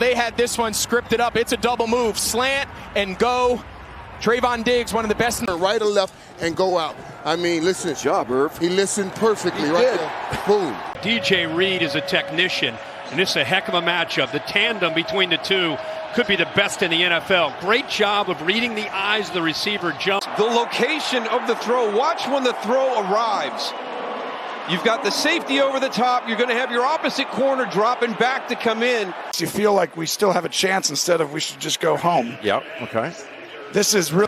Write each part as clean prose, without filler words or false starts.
They had this one scripted up. It's a double move, slant and go. Trayvon Diggs, one of the best in the right or left and go out. I mean, listen. Good job, Irv. He listened perfectly right there. Boom. DJ Reed is a technician, and this is a heck of a matchup. The tandem between the two could be the best in the NFL. Great job of reading the eyes of the receiver. The location of the throw. Watch when the throw arrives. You've got the safety over the top. You're going to have your opposite corner dropping back to come in. You feel like we still have a chance instead of we should just go home. Yeah, okay. This is real.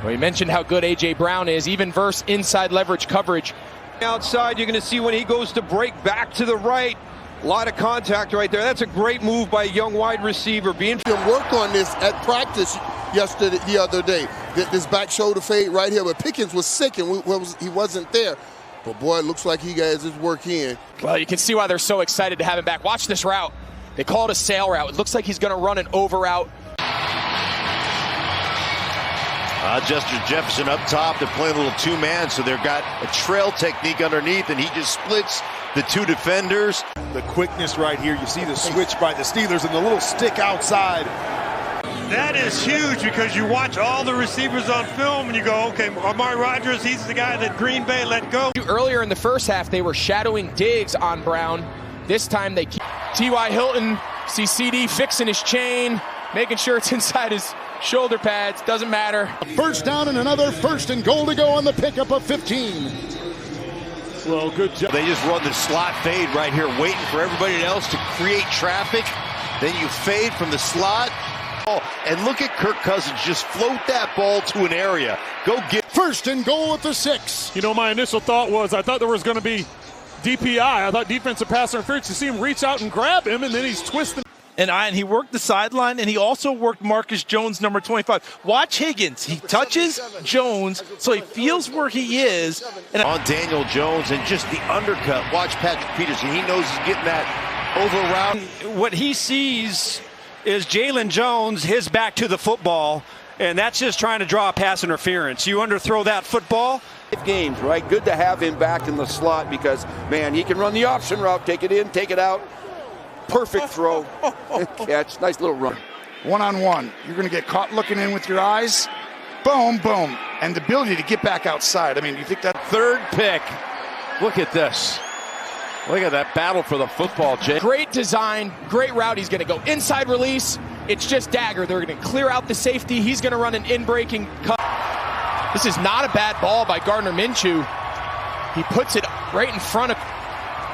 Well, you mentioned how good A.J. Brown is, even versus inside leverage coverage. Outside, you're going to see when he goes to break back to the right. A lot of contact right there. That's a great move by a young wide receiver. Work on this at practice the other day. This back shoulder fade right here. But Pickens was sick and he wasn't there. But, boy, it looks like he has his work in. Well, you can see why they're so excited to have him back. Watch this route. They call it a sail route. It looks like he's going to run an over route. Justin Jefferson up top. They're playing a little two-man, so they've got a trail technique underneath, and he just splits the two defenders. The quickness right here. You see the switch by the Steelers and the little stick outside. That is huge because you watch all the receivers on film and you go, okay, Amari Rodgers, he's the guy that Green Bay let go. Earlier in the first half, they were shadowing Diggs on Brown. This time they keep T.Y. Hilton. See CD fixing his chain, making sure it's inside his shoulder pads. Doesn't matter. First down and another first and goal to go on the pickup of 15. Well, good job. They just run the slot fade right here, waiting for everybody else to create traffic. Then you fade from the slot. And look at Kirk Cousins just float that ball to an area. Go get first and goal at the 6. You know, my initial thought was I thought there was going to be DPI. I thought defensive pass interference. You see him reach out and grab him, and then he's twisting. And he worked the sideline, and he also worked Marcus Jones, number 25. Watch Higgins. He touches Jones, so he feels where he is. And on Daniel Jones and just the undercut. Watch Patrick Peterson. He knows he's getting that over route. What he sees is Jalen Jones, his back to the football, and that's just trying to draw a pass interference. You underthrow that football. Games, right? Good to have him back in the slot because, man, he can run the option route, take it in, take it out. Perfect throw and catch. Nice little run. One-on-one. You're going to get caught looking in with your eyes. Boom, boom. And the ability to get back outside. I mean, you think that Third pick. Look at this. Look at that battle for the football, Jay. Great design, great route. He's going to go inside release. It's just dagger. They're going to clear out the safety. He's going to run an in-breaking cut. This is not a bad ball by Gardner Minshew. He puts it right in front of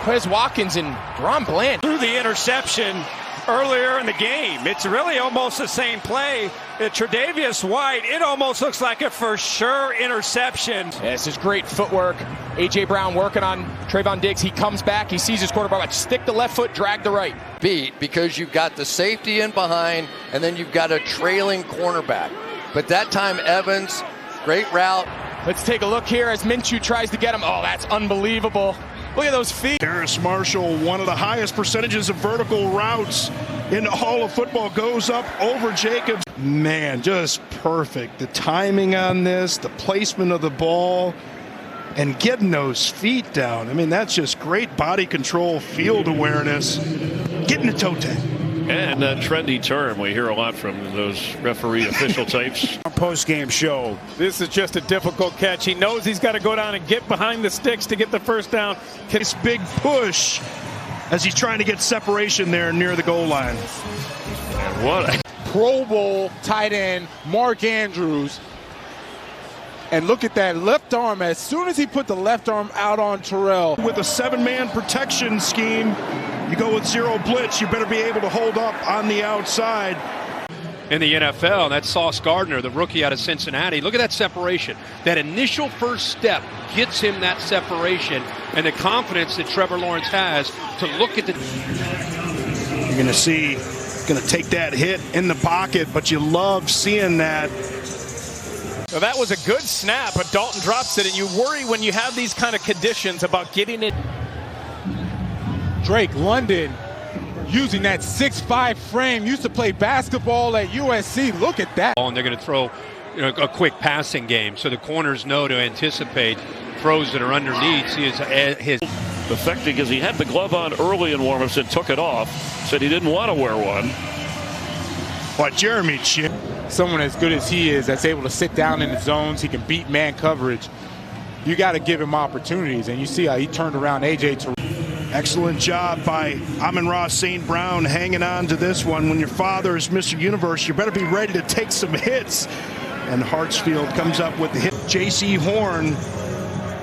Quez Watkins and Ron Bland. Through the interception earlier in the game. It's really almost the same play. Tre'Davious White, it almost looks like a for sure interception. Yeah, this is great footwork. A.J. Brown working on Trayvon Diggs. He comes back. He sees his quarterback. Stick the left foot, drag the right. Beat because you've got the safety in behind and then you've got a trailing cornerback. But that time Evans, great route. Let's take a look here as Minshew tries to get him. Oh, that's unbelievable. Look at those feet. Terrace Marshall, one of the highest percentages of vertical routes in all of football, goes up over Jacobs. Man, just perfect. The timing on this, the placement of the ball, and getting those feet down. I mean, that's just great body control, field awareness, getting the toe tag. And a trendy term we hear a lot from those referee official types. Post-game show. This is just a difficult catch. He knows he's got to go down and get behind the sticks to get the first down. This big push as he's trying to get separation there near the goal line. And what a Pro Bowl tight end Mark Andrews. And look at that left arm. As soon as he put the left arm out on Terrell. With a 7-man protection scheme, you go with zero blitz, you better be able to hold up on the outside. in the NFL, and that's Sauce Gardner, the rookie out of Cincinnati. Look at that separation. That initial first step gets him that separation and the confidence that Trevor Lawrence has to look at the... You're going to see, going to take that hit in the pocket, but you love seeing that. Well, that was a good snap, but Dalton drops it, and you worry when you have these kind of conditions about getting it. Drake London using that 6'5" frame, used to play basketball at USC. Look at that. And they're going to throw a quick passing game, so the corners know to anticipate throws that are underneath. See his effective because he had the glove on early in warmups and took it off. Said he didn't want to wear one. What, Jeremy Chin? Someone as good as he is, that's able to sit down in the zones, he can beat man coverage. You got to give him opportunities, and you see how he turned around A.J. Terrell. Excellent job by Amon-Ra St. Brown hanging on to this one. When your father is Mr. Universe, you better be ready to take some hits. And Hartsfield comes up with the hit. J.C. Horn,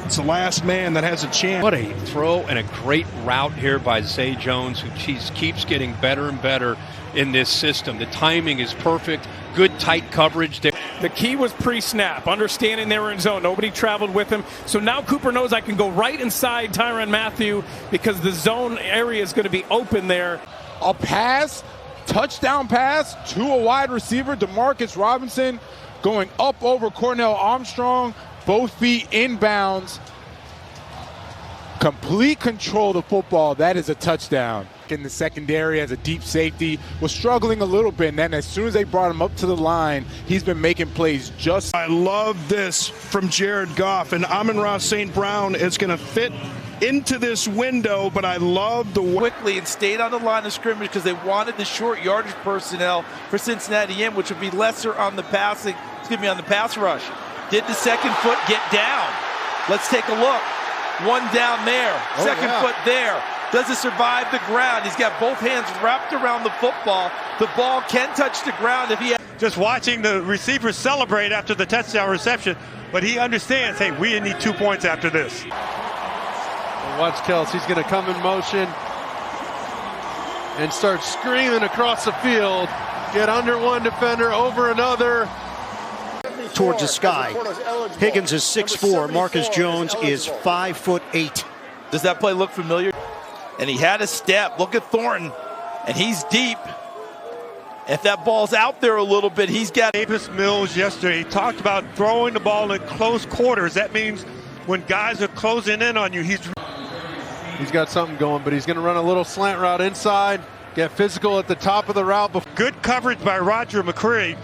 it's the last man that has a chance. What a throw and a great route here by Zay Jones, who keeps getting better and better in this system. The timing is perfect. Good tight coverage there. The key was pre-snap, understanding they were in zone. Nobody traveled with him. So now Cooper knows I can go right inside Tyrann Mathieu because the zone area is going to be open there. A pass, touchdown pass to a wide receiver, Demarcus Robinson, going up over Cornell Armstrong, both feet inbounds. Complete control of the football. That is a touchdown. In the secondary as a deep safety, was struggling a little bit, and then as soon as they brought him up to the line, he's been making plays just. I love this from Jared Goff, and Amon-Ra St. Brown is going to fit into this window, but I love the quickly and stayed on the line of scrimmage because they wanted the short yardage personnel for Cincinnati in, which would be lesser on the passing, on the pass rush. Did the second foot get down? Let's take a look. One down there, second foot there. Does it survive the ground? He's got both hands wrapped around the football. The ball can touch the ground if he. Just watching the receiver celebrate after the touchdown reception, but he understands, hey, we need 2 points after this. Watch Kels, he's going to come in motion and start screaming across the field. Get under one defender, over another. Towards the sky. Higgins is 6'4", Marcus Jones is 5'8". Does that play look familiar? And he had a step. Look at Thornton, and he's deep. If that ball's out there a little bit, he's got. Davis Mills yesterday, he talked about throwing the ball in close quarters. That means when guys are closing in on you, he's got something going, but he's going to run a little slant route inside, get physical at the top of the route. Good coverage by Roger McCreary,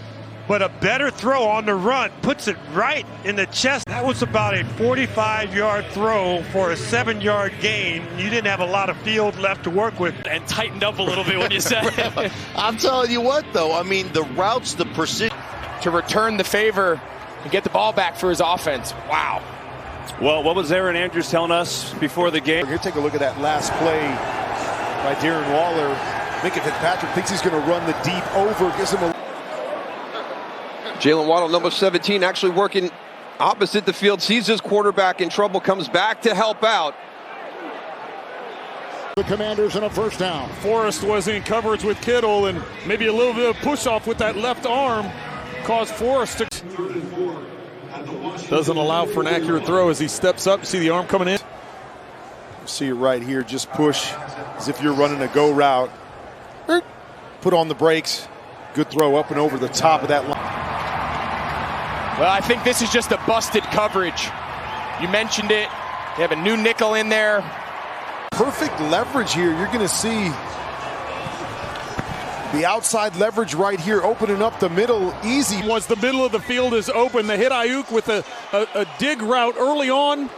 but a better throw on the run, puts it right in the chest. That was about a 45-yard throw for a 7-yard gain. You didn't have a lot of field left to work with. And tightened up a little bit when you said it. I'm telling you what, though, I mean, the routes, the precision. To return the favor and get the ball back for his offense. Wow. Well, what was Aaron Andrews telling us before the game? Here, take a look at that last play by Darren Waller. Minka Fitzpatrick thinks he's going to run the deep over, gives him a. Jalen Waddle, number 17, actually working opposite the field, sees his quarterback in trouble, comes back to help out. The Commanders in a first down. Forrest was in coverage with Kittle, and maybe a little bit of push-off with that left arm caused Forrest to. Doesn't allow for an accurate throw as he steps up. See the arm coming in. See it right here, just push as if you're running a go route. Put on the brakes. Good throw up and over the top of that line. Well, I think this is just a busted coverage. You mentioned it. They have a new nickel in there. Perfect leverage here. You're going to see the outside leverage right here, opening up the middle easy. Once the middle of the field is open, they hit Ayuk with a dig route early on,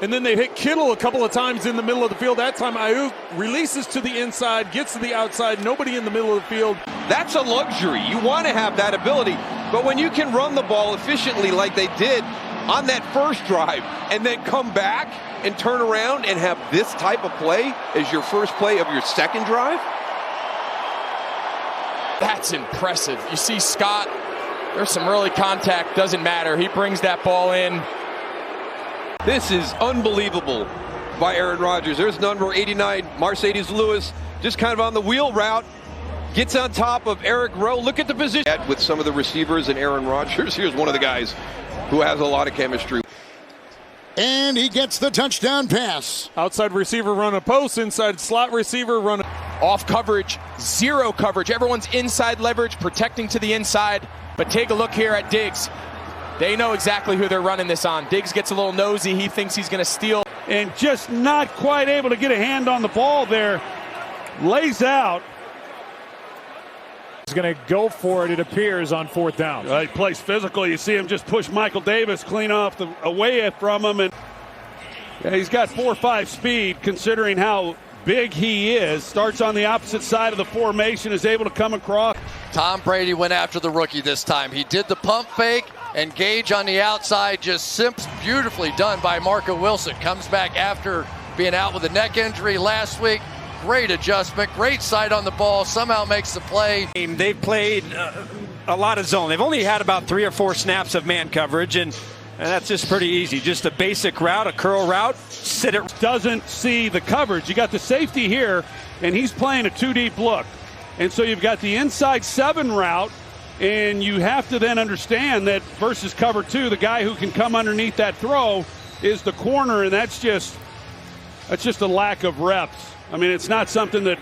and then they hit Kittle a couple of times in the middle of the field. That time Ayuk releases to the inside, gets to the outside, nobody in the middle of the field. That's a luxury. You want to have that ability. But when you can run the ball efficiently like they did on that first drive and then come back and turn around and have this type of play as your first play of your second drive? That's impressive. You see Scott, there's some early contact, doesn't matter. He brings that ball in. This is unbelievable by Aaron Rodgers. There's number 89, Mercedes Lewis, just kind of on the wheel route. Gets on top of Eric Rowe. Look at the position with some of the receivers and Aaron Rodgers. Here's one of the guys who has a lot of chemistry. And he gets the touchdown pass. Outside receiver run a post, inside slot receiver run a... Off coverage, zero coverage. Everyone's inside leverage, protecting to the inside. But take a look here at Diggs. They know exactly who they're running this on. Diggs gets a little nosy. He thinks he's going to steal. And just not quite able to get a hand on the ball there. Lays out. He's going to go for it, it appears, on fourth down. He plays physical. You see him just push Michael Davis clean off away from him. And yeah, he's got 4.5 speed, considering how big he is. Starts on the opposite side of the formation, is able to come across. Tom Brady went after the rookie this time. He did the pump fake, and Gage on the outside, just beautifully done by Marco Wilson. Comes back after being out with a neck injury last week. Great adjustment, great sight on the ball, somehow makes the play. They've played a lot of zone. They've only had about 3 or 4 snaps of man coverage, and that's just pretty easy. Just a basic route, a curl route, sit it. Doesn't see the coverage. You got the safety here, and he's playing a 2-deep look. And so you've got the inside 7 route, and you have to then understand that versus cover 2, the guy who can come underneath that throw is the corner, and that's just a lack of reps. I mean, it's not something that